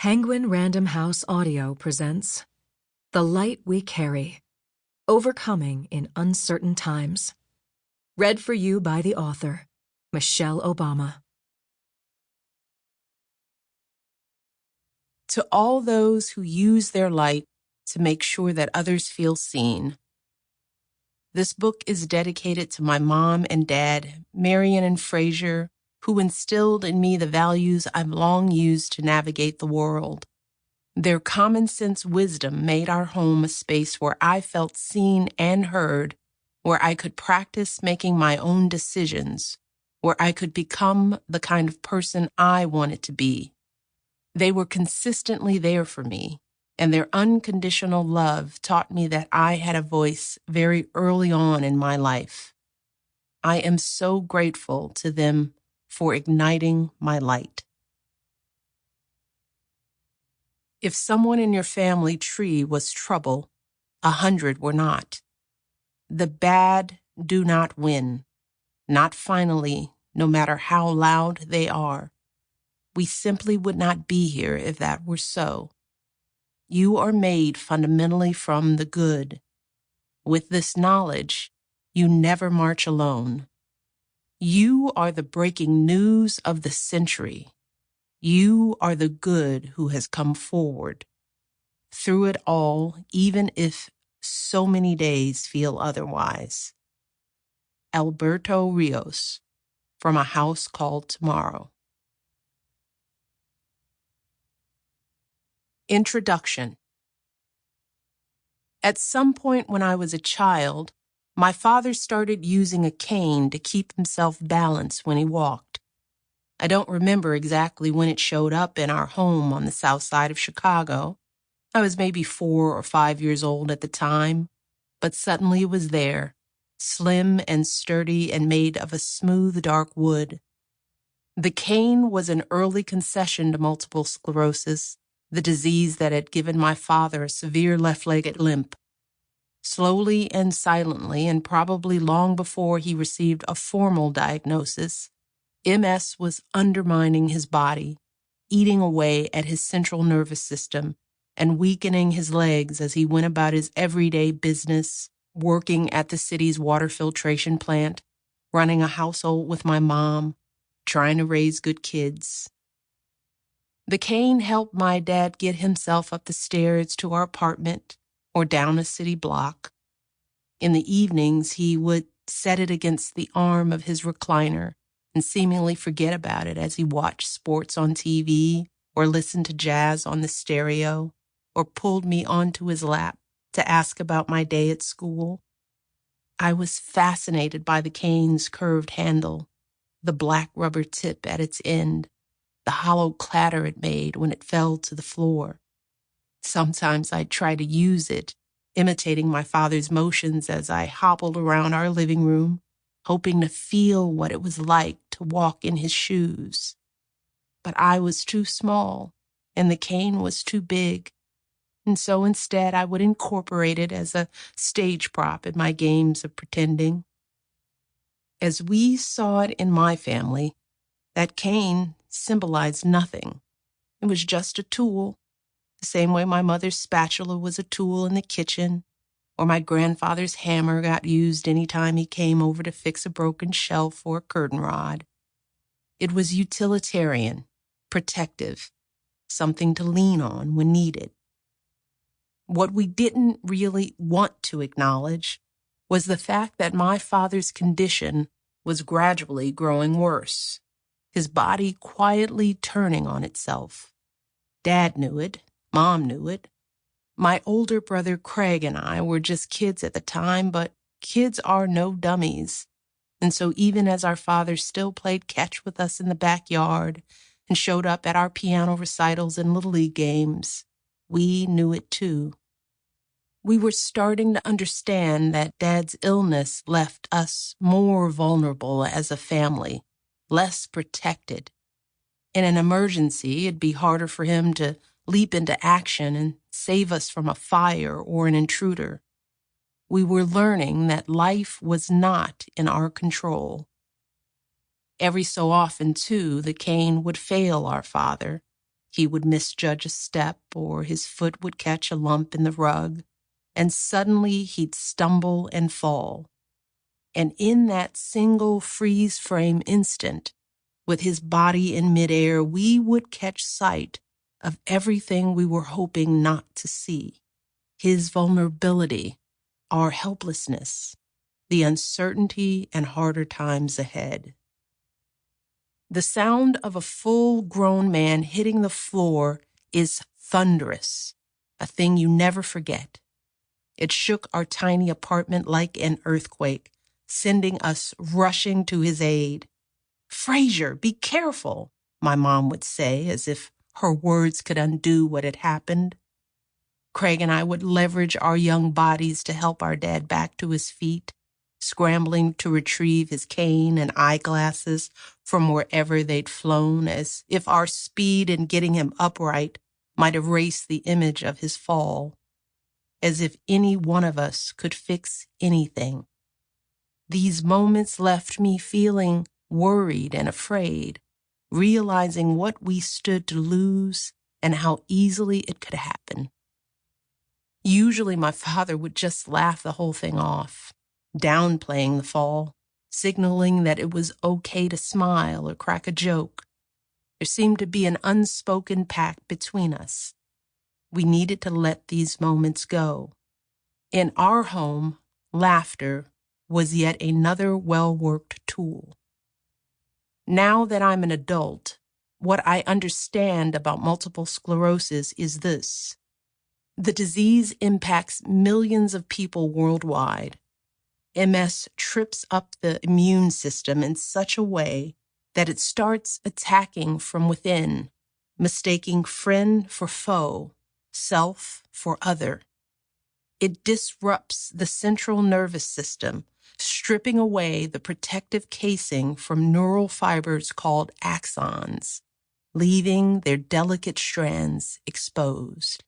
Penguin Random House Audio presents The Light We Carry, Overcoming in Uncertain Times. Read for you by the author, Michelle Obama. To all those who use their light to make sure that others feel seen. This book is dedicated to my mom and dad, Marion and Fraser, who instilled in me the values I've long used to navigate the world. Their common sense wisdom made our home a space where I felt seen and heard, where I could practice making my own decisions, where I could become the kind of person I wanted to be. They were consistently there for me, and their unconditional love taught me that I had a voice very early on in my life. I am so grateful to them for igniting my light. If someone in your family tree was trouble, 100 were not. The bad do not win, not finally, no matter how loud they are. We simply would not be here if that were so. You are made fundamentally from the good. With this knowledge, you never march alone. You are the breaking news of the century. You are the good who has come forward. Through it all, even if so many days feel otherwise. Alberto Rios, from A House Called Tomorrow. Introduction. At some point when I was a child, my father started using a cane to keep himself balanced when he walked. I don't remember exactly when it showed up in our home on the south side of Chicago. I was maybe 4 or 5 years old at the time, but suddenly it was there, slim and sturdy and made of a smooth, dark wood. The cane was an early concession to multiple sclerosis, the disease that had given my father a severe left-legged limp. Slowly and silently, and probably long before he received a formal diagnosis, MS was undermining his body, eating away at his central nervous system, and weakening his legs as he went about his everyday business, working at the city's water filtration plant, running a household with my mom, trying to raise good kids. The cane helped my dad get himself up the stairs to our apartment or down a city block. In the evenings, he would set it against the arm of his recliner and seemingly forget about it as he watched sports on TV or listened to jazz on the stereo or pulled me onto his lap to ask about my day at school. I was fascinated by the cane's curved handle, the black rubber tip at its end, the hollow clatter it made when it fell to the floor. Sometimes I'd try to use it, imitating my father's motions as I hobbled around our living room, hoping to feel what it was like to walk in his shoes. But I was too small, and the cane was too big, and so instead I would incorporate it as a stage prop in my games of pretending. As we saw it in my family, that cane symbolized nothing. It was just a tool, the same way my mother's spatula was a tool in the kitchen, or my grandfather's hammer got used any time he came over to fix a broken shelf or a curtain rod. It was utilitarian, protective, something to lean on when needed. What we didn't really want to acknowledge was the fact that my father's condition was gradually growing worse, his body quietly turning on itself. Dad knew it, Mom knew it. My older brother Craig and I were just kids at the time, but kids are no dummies. And so even as our father still played catch with us in the backyard and showed up at our piano recitals and Little League games, we knew it too. We were starting to understand that Dad's illness left us more vulnerable as a family, less protected. In an emergency, it'd be harder for him to leap into action and save us from a fire or an intruder. We were learning that life was not in our control. Every so often, too, the cane would fail our father. He would misjudge a step, or his foot would catch a lump in the rug, and suddenly he'd stumble and fall. And in that single freeze frame instant, with his body in midair, we would catch sight of everything we were hoping not to see. His vulnerability, our helplessness, the uncertainty and harder times ahead. The sound of a full-grown man hitting the floor is thunderous, a thing you never forget. It shook our tiny apartment like an earthquake, sending us rushing to his aid. "Frazier, be careful," my mom would say, as if her words could undo what had happened. Craig and I would leverage our young bodies to help our dad back to his feet, scrambling to retrieve his cane and eyeglasses from wherever they'd flown, as if our speed in getting him upright might erase the image of his fall, as if any one of us could fix anything. These moments left me feeling worried and afraid, realizing what we stood to lose and how easily it could happen. Usually my father would just laugh the whole thing off, downplaying the fall, signaling that it was okay to smile or crack a joke. There seemed to be an unspoken pact between us. We needed to let these moments go. In our home, laughter was yet another well-worked tool. Now that I'm an adult, what I understand about multiple sclerosis is this. The disease impacts millions of people worldwide. MS trips up the immune system in such a way that it starts attacking from within, mistaking friend for foe, self for other. It disrupts the central nervous system, stripping away the protective casing from neural fibers called axons, leaving their delicate strands exposed.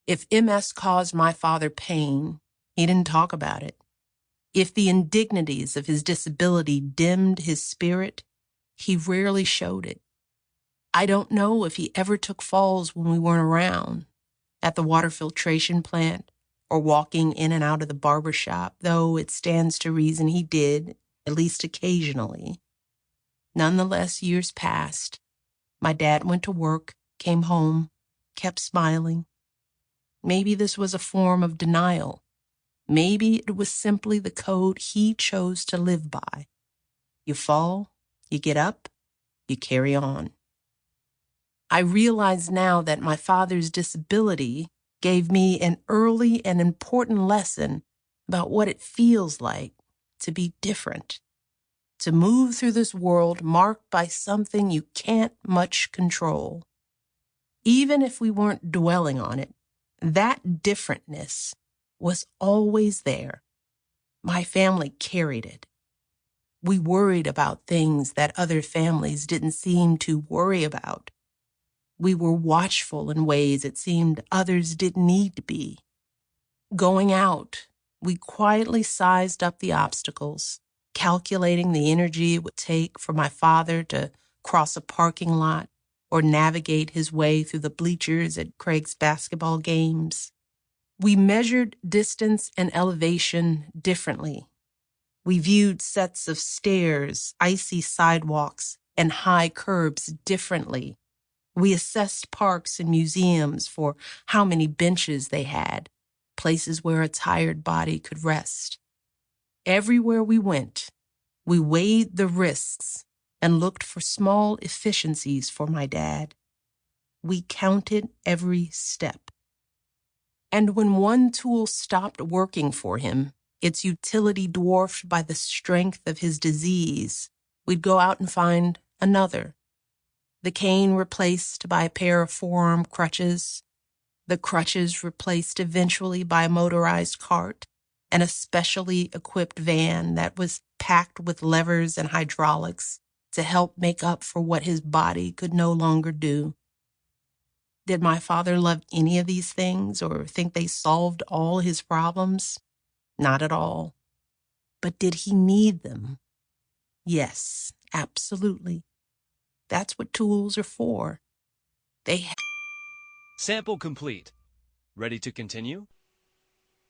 If MS caused my father pain, he didn't talk about it. If the indignities of his disability dimmed his spirit, he rarely showed it. I don't know if he ever took falls when we weren't around, at the water filtration plant, or walking in and out of the barber shop, though it stands to reason he did, at least occasionally. Nonetheless, years passed. My dad went to work, came home, kept smiling. Maybe this was a form of denial. Maybe it was simply the code he chose to live by. You fall, you get up, you carry on. I realize now that my father's disability gave me an early and important lesson about what it feels like to be different, to move through this world marked by something you can't much control. Even if we weren't dwelling on it, that differentness was always there. My family carried it. We worried about things that other families didn't seem to worry about. We were watchful in ways it seemed others didn't need to be. Going out, we quietly sized up the obstacles, calculating the energy it would take for my father to cross a parking lot or navigate his way through the bleachers at Craig's basketball games. We measured distance and elevation differently. We viewed sets of stairs, icy sidewalks, and high curbs differently. We assessed parks and museums for how many benches they had, places where a tired body could rest. Everywhere we went, we weighed the risks and looked for small efficiencies for my dad. We counted every step. And when one tool stopped working for him, its utility dwarfed by the strength of his disease, we'd go out and find another. The cane replaced by a pair of forearm crutches, the crutches replaced eventually by a motorized cart and a specially equipped van that was packed with levers and hydraulics to help make up for what his body could no longer do. Did my father love any of these things or think they solved all his problems? Not at all. But did he need them? Yes, absolutely. That's what tools are for. They Sample complete. Ready to continue?